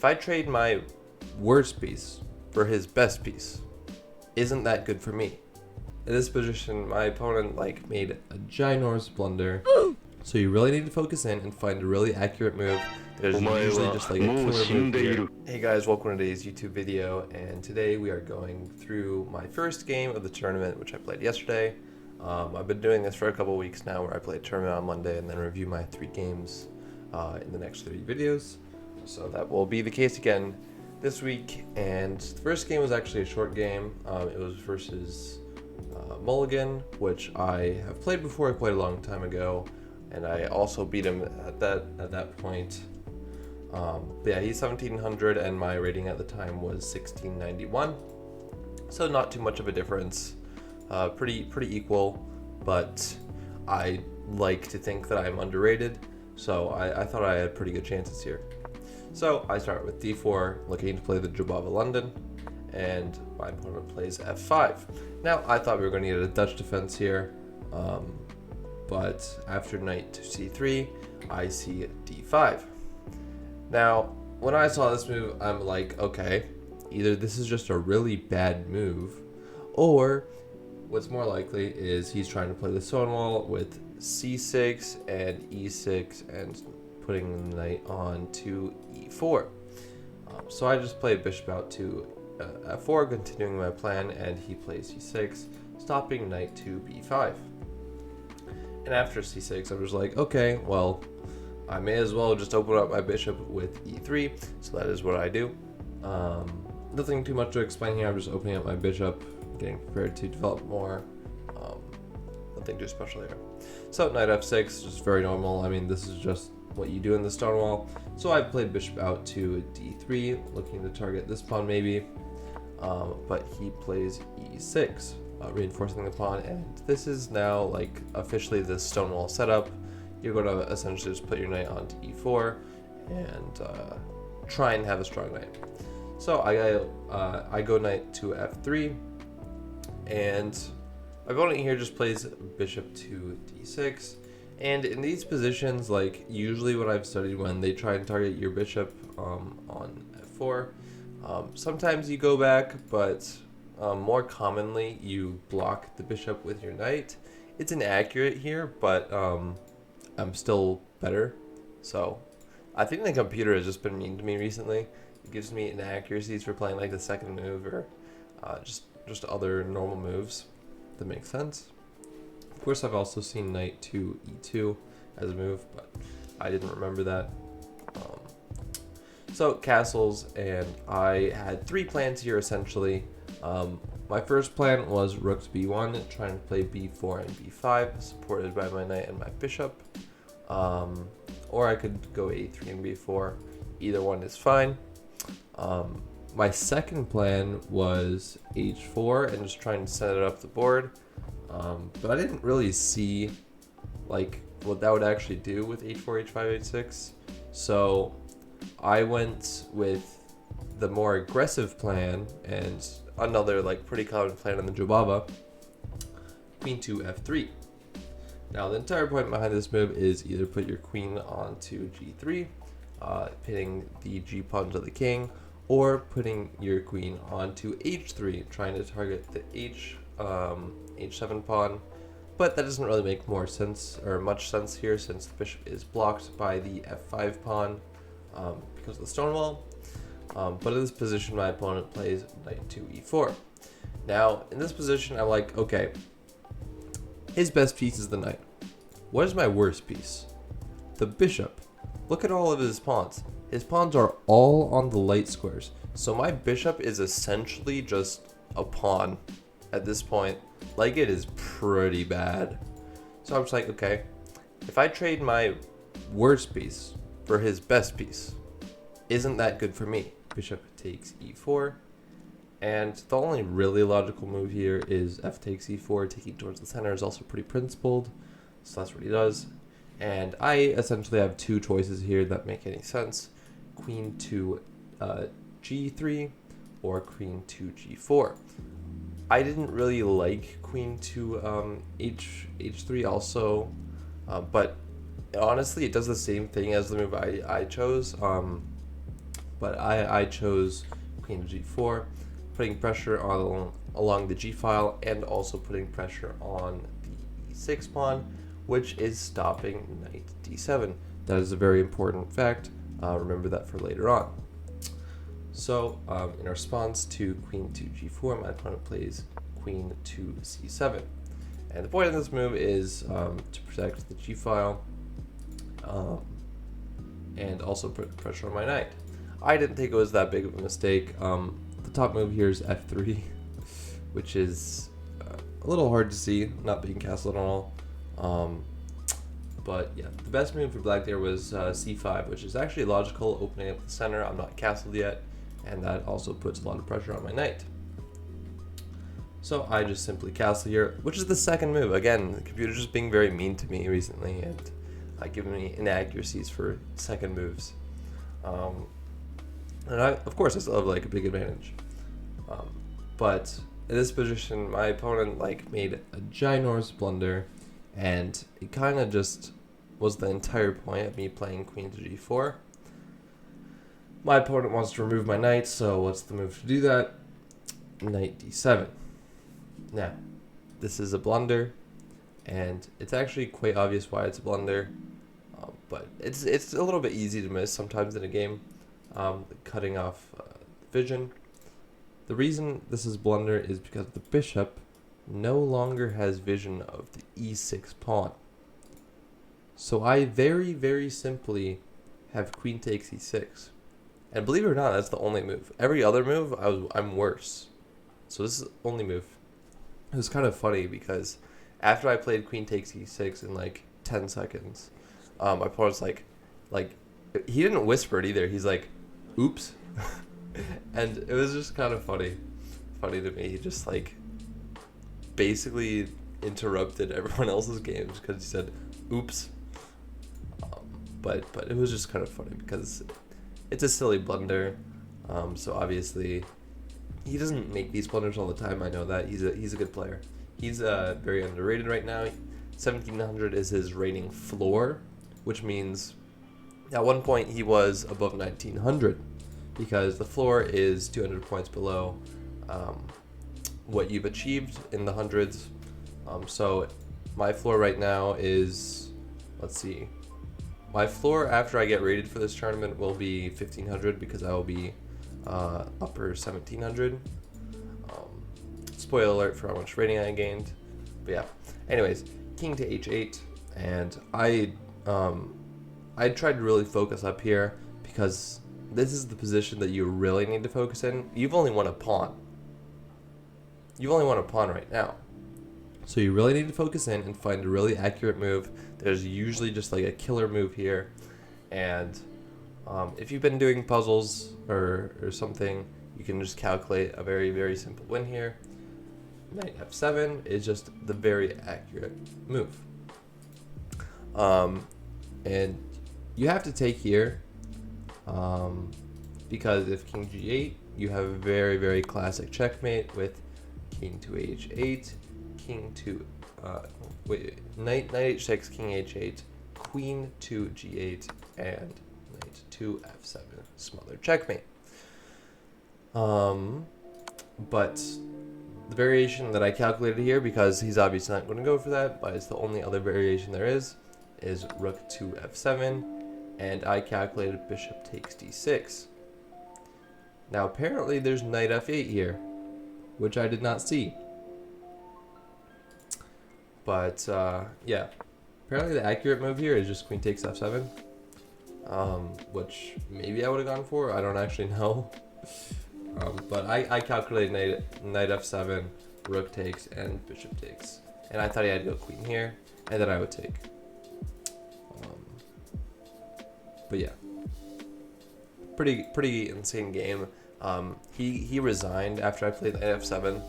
If I trade my worst piece for his best piece, isn't that good for me? In this position, my opponent made a ginormous blunder. So you really need to focus in and find a really accurate move. There's usually just a killer move here. Hey guys, welcome to today's YouTube video, and today we are going through my first game of the tournament, which I played yesterday. I've been doing this for a couple weeks now, where I play a tournament on Monday and then review my 3 games in the next 3 videos. So that will be the case again this week. And the first game was actually a short game. It was versus Mulligan, which I have played before quite a long time ago, and I also beat him at that point. Yeah, he's 1700 and my rating at the time was 1691, so not too much of a difference. Pretty equal, but I like to think that I'm underrated, so I thought I had pretty good chances here. So I start with d4, looking to play the Jobava London, and my opponent plays f5. Now I thought we were going to get a Dutch defense here, but after knight to c3, I see d5. Now, when I saw this move, I'm like, okay, either this is just a really bad move, or what's more likely is he's trying to play the Stonewall with c6 and e6 and putting the knight on to e4. So I just played bishop out to f4, continuing my plan, and he plays c6, stopping knight to b5. And after c6, I was like, okay, well, I may as well just open up my bishop with e3, so that is what I do. Nothing too much to explain here, I'm just opening up my bishop, getting prepared to develop more. Nothing too special here. So knight f6, just very normal. I mean, this is just what you do in the Stonewall. So I played bishop out to d3, looking to target this pawn maybe, but he plays e6, reinforcing the pawn, and this is now officially the Stonewall setup. You're going to essentially just put your knight onto e4 and try and have a strong knight. So I go knight to f3, and my opponent here just plays bishop to d6. And in these positions, usually what I've studied when they try and target your bishop on f4, sometimes you go back, but more commonly you block the bishop with your knight. It's inaccurate here, but I'm still better. So I think the computer has just been mean to me recently. It gives me inaccuracies for playing the second move, or just other normal moves that make sense. Of course, I've also seen knight to e2 as a move, but I didn't remember that. So castles, and I had 3 plans here essentially. My first plan was rook to b1, trying to play b4 and b5, supported by my knight and my bishop. Or I could go a3 and b4. Either one is fine. My second plan was h4 and just trying to set it up the board. But I didn't really see what that would actually do with h4, h5, h6. So I went with the more aggressive plan, and another pretty common plan in the Jobava, queen to f3. Now the entire point behind this move is either put your queen onto g3, pitting the g pawn to the king, or putting your queen onto h3, trying to target the h7 pawn. But that doesn't really make much sense here, since the bishop is blocked by the f5 pawn because of the Stonewall. But in this position, my opponent plays knight to e4. Now in this position, I'm like, okay, his best piece is the knight. What is my worst piece? The bishop. Look at all of his pawns. His pawns are all on the light squares. So my bishop is essentially just a pawn at this point. It is pretty bad. So I'm just like, okay, if I trade my worst piece for his best piece, isn't that good for me? Bishop takes e4. And the only really logical move here is f takes e4. Taking towards the center is also pretty principled, so that's what he does. And I essentially have 2 choices here that make any sense: queen to g3 or queen to g4. I didn't really like queen to h3 also, but honestly it does the same thing as the move I chose. but I chose queen to g4, putting pressure on along the g file and also putting pressure on the e6 pawn, which is stopping knight d7. That is a very important fact. Remember that for later on. So in response to queen to g4, my opponent plays queen to c7. And the point of this move is to protect the g file and also put pressure on my knight. I didn't think it was that big of a mistake. The top move here is f3, which is a little hard to see, not being castled at all. But yeah, the best move for black there was c5, which is actually logical, opening up the center. I'm not castled yet, and that also puts a lot of pressure on my knight. So I just simply castle here, which is the second move. Again, the computer's just being very mean to me recently and giving me inaccuracies for second moves. And of course I still have like a big advantage. But in this position, my opponent made a ginormous blunder, and it kind of just was the entire point of me playing queen to g4. My opponent wants to remove my knight, so what's the move to do that? Knight d7. Now, this is a blunder, and it's actually quite obvious why it's a blunder, but it's a little bit easy to miss sometimes in a game, cutting off vision. The reason this is blunder is because the bishop no longer has vision of the e6 pawn. So I very, very simply have queen takes e6. And believe it or not, that's the only move. Every other move, I'm worse. So this is the only move. It was kind of funny because after I played queen takes e6 in like 10 seconds, my opponent's like, he didn't whisper it either. He's like, oops. And it was just kind of funny to me. He just basically interrupted everyone else's games because he said, oops. But it was just kind of funny because it's a silly blunder. So obviously, he doesn't make these blunders all the time. I know that. He's a good player. He's very underrated right now. 1700 is his rating floor, which means at one point he was above 1900 because the floor is 200 points below what you've achieved in the hundreds. So my floor right now is, let's see, my floor after I get rated for this tournament will be 1500 because I will be upper 1700. Spoiler alert for how much rating I gained. But yeah, anyways, king to h8, and I tried to really focus up here because this is the position that you really need to focus in. You've only won a pawn. You've only won a pawn right now. So you really need to focus in and find a really accurate move. There's usually just like a killer move here. And if you've been doing puzzles or something, you can just calculate a very, very simple win here. Knight f7 is just the very accurate move. And you have to take here because if king g8, you have a very, very classic checkmate with king to h8, king to knight h6, king h8, queen to g8, and knight to f7, smothered checkmate. But the variation that I calculated here, because he's obviously not going to go for that, but it's the only other variation there is rook to f7, and I calculated bishop takes d6. Now apparently there's knight f8 here, which I did not see. But yeah, apparently the accurate move here is just queen takes f7, which maybe I would have gone for. I don't actually know. But I calculated knight f7, rook takes, and bishop takes. And I thought he had to go queen here, and then I would take. But yeah, pretty insane game. He resigned after I played knight f7,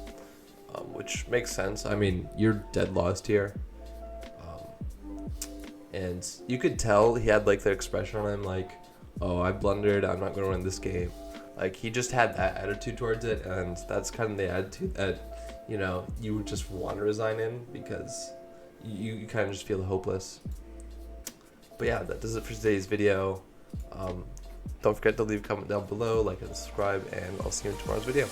which makes sense. I mean, you're dead lost here. And you could tell he had the expression on him like, oh, I blundered, I'm not going to win this game. He just had that attitude towards it, and that's kind of the attitude that, you just want to resign in because you kind of just feel hopeless. But yeah, that does it for today's video. Don't forget to leave a comment down below, like and subscribe, and I'll see you in tomorrow's video.